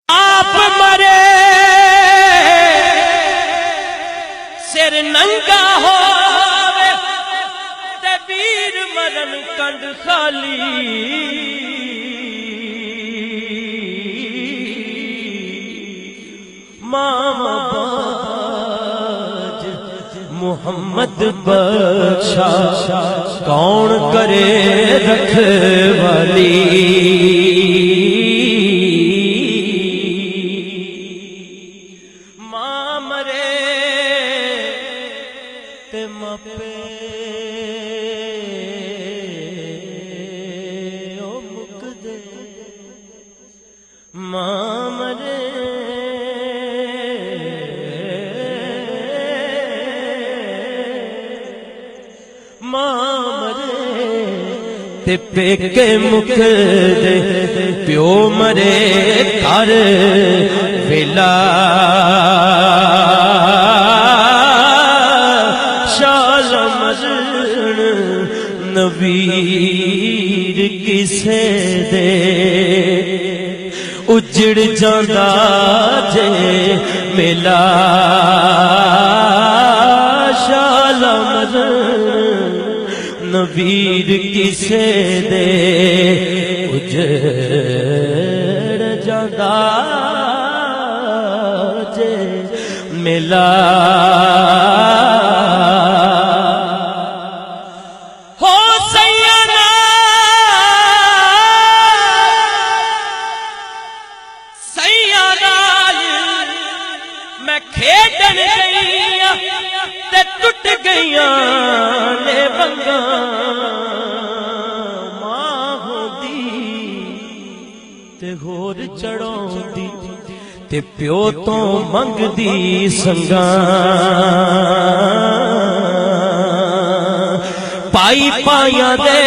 آپ مرے سر ننگا ہووے تے ویر مرن کنڈ خالی ماما باج محمد بخشا کون کرے رکھوالی ماں مرے تے مپے او مک دے ماں مرے تے پیکے مک دے پیو مرے کر ویلا شال مزن نویر کسے دے اجڑ جاندا جے میلا شال مزن نویر کسے دے اجڑ جاندا جے میلا ہو سیدنا میں کھیڈن گئی تے ٹٹ گئیاں نے بنگا ماں ہوندی تے ہور چڑھاؤندی تے پیو تو منگدی سنگاں پائی پائیاں دے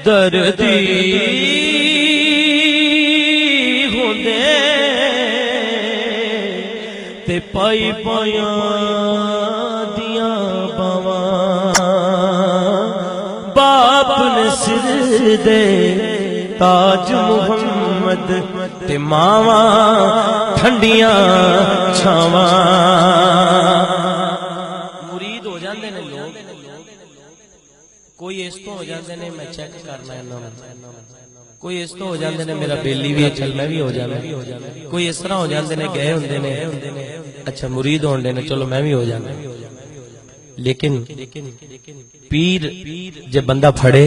دردی ہوندے تے پائی پائیاں دیاں باواں باپ نے سر دے تاج محمد تے ماواں ٹھنڈیاں چھاواں مرید ہو جاندے نے لوگ کوئی اس تو ہو جاندے نے میں چیک کرنا ہے کوئی اس تو ہو جاندے نے میرا بیلی بھی ہے چل میں بھی ہو جانا کوئی اس طرح ہو جاندے نے گئے ہوندے نے اچھا مرید ہوندے نے چلو میں بھی ہو جانا لیکن پیر جب بندہ پھڑے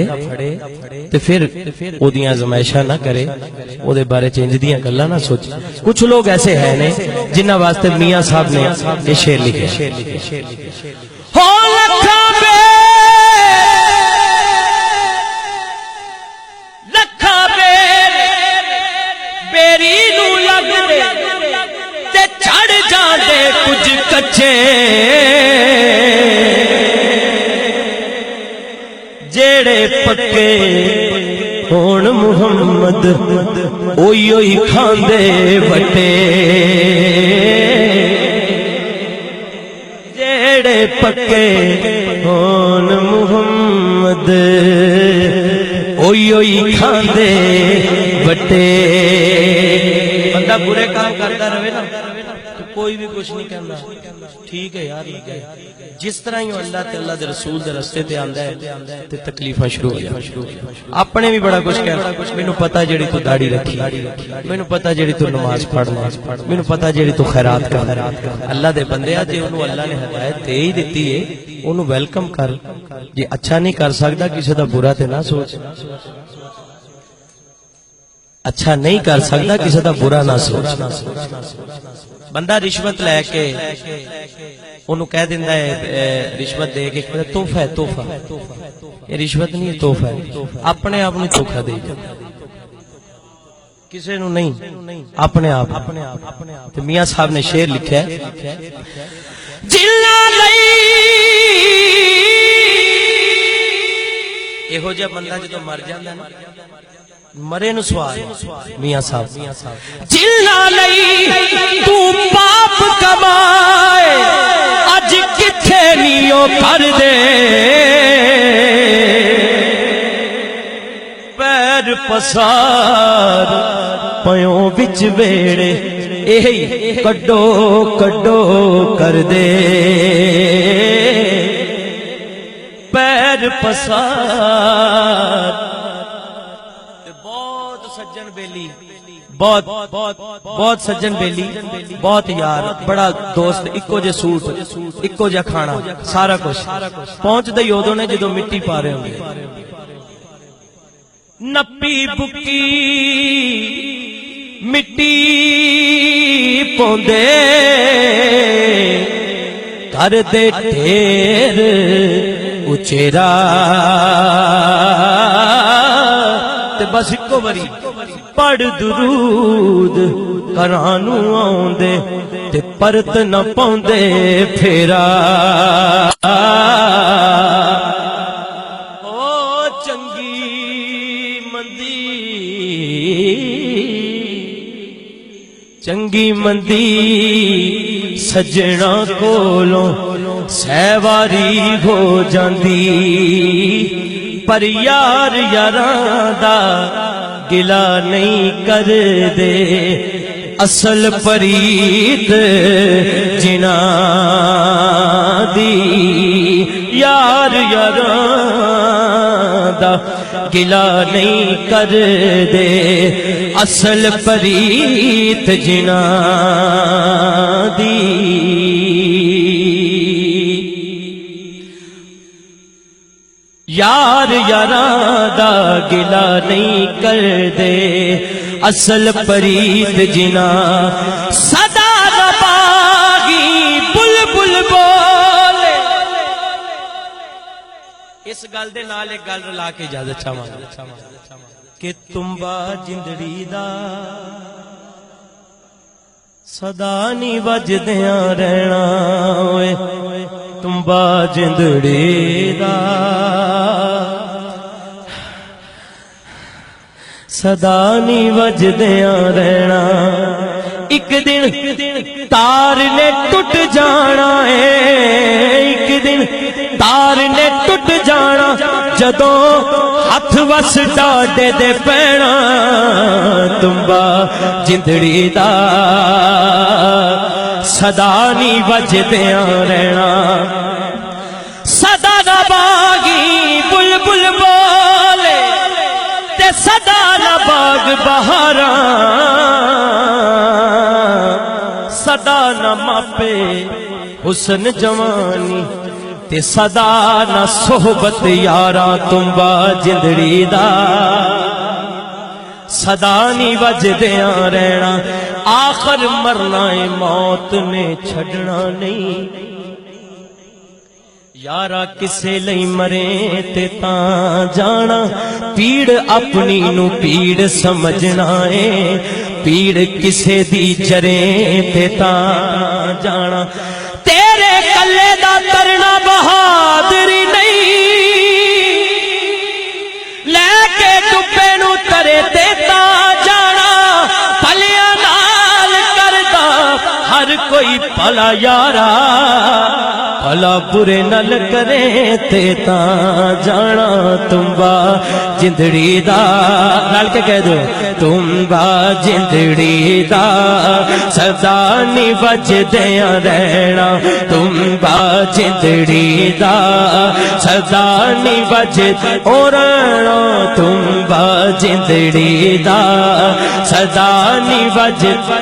تے پھر او دیاں زمائشاں نہ کرے او دے بارے چینج دیاں گلاں نہ سوچ کچھ لوگ ایسے ہیں نے جنہاں واسطے میاں صاحب نے یہ شعر لکھے ہو لکھاں بیری نو لگ دے تے چڑھ جاندے کچھ کچے جیڑے پکے ہون محمد اوئی اوئی کھاندے وٹے جیڑے پکے ہون محمد اوئی اوئی کھاندے وٹے بندہ برے کام کرتا رہے نا تو کوئی بھی کچھ نہیں کہنا ٹھیک ہے یار جس طرح ہی اللہ تے اللہ دے رسول دے رستے تے آندا ہے تے تکلیفاں شروع ہو جائیں اپنے بھی بڑا کچھ کہنا مینوں پتہ جڑی تو داڑھی رکھی مینوں پتہ جڑی تو نماز پڑھنا مینوں پتہ جڑی تو خیرات کرنا اللہ دے بندے تے انہوں اللہ نے ہدایت دے ہی دتی ہے انہوں ویلکم کر جے اچھا نہیں کر سکدا کسی دا برا تے نہ سوچ اچھا نہیں کر سکتا کسی دا برا نہ سوچ بندہ رشوت لے کے انہوں کہہ دیندا ہے رشوت دے کے تحفہ ہے تحفہ یہ رشوت نہیں ہے تحفہ ہے اپنے آپ نے دھوکا دے کسی نو نہیں اپنے آپ تو میاں صاحب نے شعر لکھا ہے جلا لئی یہو جا بندہ جدو مر جاندا ہے مرے نو سوال میاں صاحب جلا لئی تو پاپ کمائے اج کتھے نیو کر دے پیر پسار پیوں وچ ویڑے اہی کڈو کڈو کر دے پیر پسار بہت سجن بیلی بہت سجن بیلی بہت یار بڑا دوست اکو جے سوٹ اکو جے کھانا سارا کچھ پہنچ دے یودوں نے جدو مٹی پا رہے ہوں گے نپی بکی مٹی پوندے کر دے ٹھیر اچیرا تے بس اکو بری پڑھ درود کرانو آوندے تے پرت نہ پوندے پھیرا او چنگی مندی سجنا کولوں سیواری ہو جاندی پر یار یاراں دا گلا نہیں کر دے اصل پریت جنا دی یار یاراں دا گلا نہیں کر دے اصل پریت جنا دی یار یاراں دا گلا نہیں کر دے اصل پریت جنا صدا رباگی بلبل بولے اس گل دے نال ایک گل رلا کے اجازت چاہواں کہ تمبا جندڑی دا صدا نہیں وجدیاں رہنا اوئے تمبا جندڑی دا صدا نہیں وجدیاں رہنا ایک دن تار نے ٹوٹ جانا ہے ایک دن تار نے ٹوٹ جانا جدوں ہاتھ وس ڈاڈے دے پینا تمبا جندڑی دا صدا نہیں وجدیاں رہنا صدا نہ باغی بلبل بولے تے صدا نہ باغ بہاراں صدا نہ ماپے حسن جوانی تے صدا نہ صحبت یاراں تمبا جندڑی دا صدا نہیں وجدیاں رہنا آخر مرنا ہے موت نے چھڑنا نہیں یارا کسے لئی مرے تے تاں جانا پیڑ اپنی نو پیڑ سمجھنا ہے پیڑ کسے دی جرے تے تاں جانا تیرے کلے دا ترنا بہادری نہیں لے کے ڈبے نو ترے تے تاں جانا پلیاں نال کردا ہر کوئی پلا یارا بھلا برے نل کرے تے تاں جانا تمبا جندڑی دا نال کے کہہ دو تمبا جندڑی دا صدا نہیں وجدیاں رہنا تمبا جندڑی دا صدا نہیں وجدیاں رہنا تمبا جندڑی دا صدا نہیں وجدیاں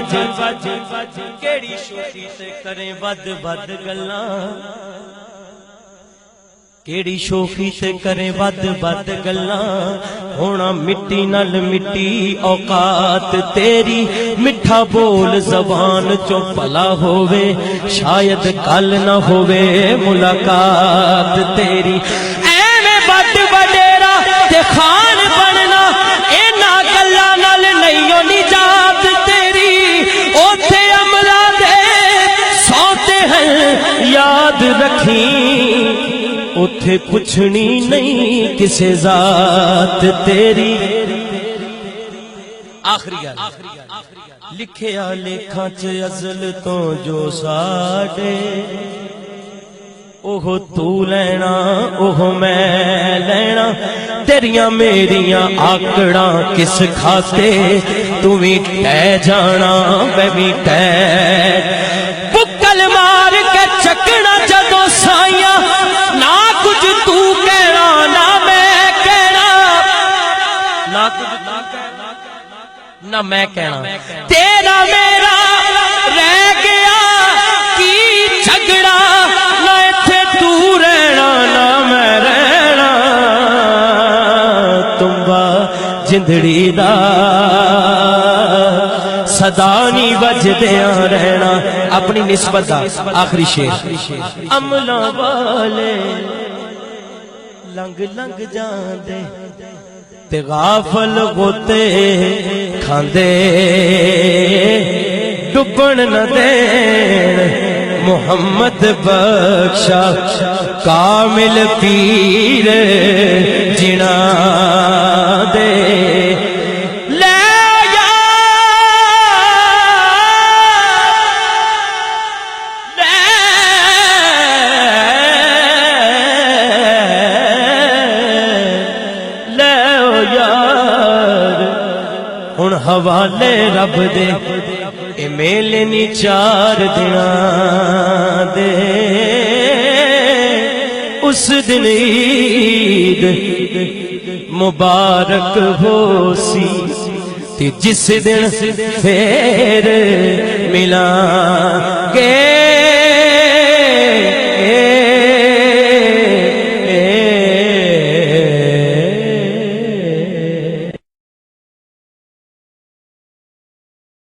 کیڑی شوخی تے کریں ود ود گلاں کیڑی شوخی تے کریں ود ود گلاں ہونا مٹی نال مٹی اوقات تیری مٹھا بول زبان چو پلا ہووے شاید کل نہ ہووے ملاقات تیری ایویں ود وڈیرا تے خان بننا اینا گلاں نال نہیں نجات تیری اوتھے عملہ دے سوتے ہیں یاد رکھیں اتھے پچھنی نہیں کسے ذات تیری آخری گل لکھیا لکھاں چ ازل تو جو ساڈے اوہ تو لینا اوہ میں لینا تیریاں میریاں آکڑاں کس کھاتے تو بھی ٹہ جانا میں بھی ٹہ بکل مار کے چکنا جدو سائیاں نہ کچھ تو کہنا نہ میں کہنا نہ کچھ نہ میں کہنا تیرا میرا رہ گیا کی جھگڑا نہ ایتھے تو رہنا نہ میں رہنا تمبا جندڑی دا صدا نہیں بجدیاں رہنا اپنی نسبت دا آخری شعر عملہ والے لنگ لنگ جاندے تے غافل ہوتے کھاندے ڈبن نہ دین محمد بخشا کامل پیر جنا دے حوالے رب دے اے میلے نی چار دینا دے اس دن عید مبارک ہو سی تے جس دن پھر ملا گے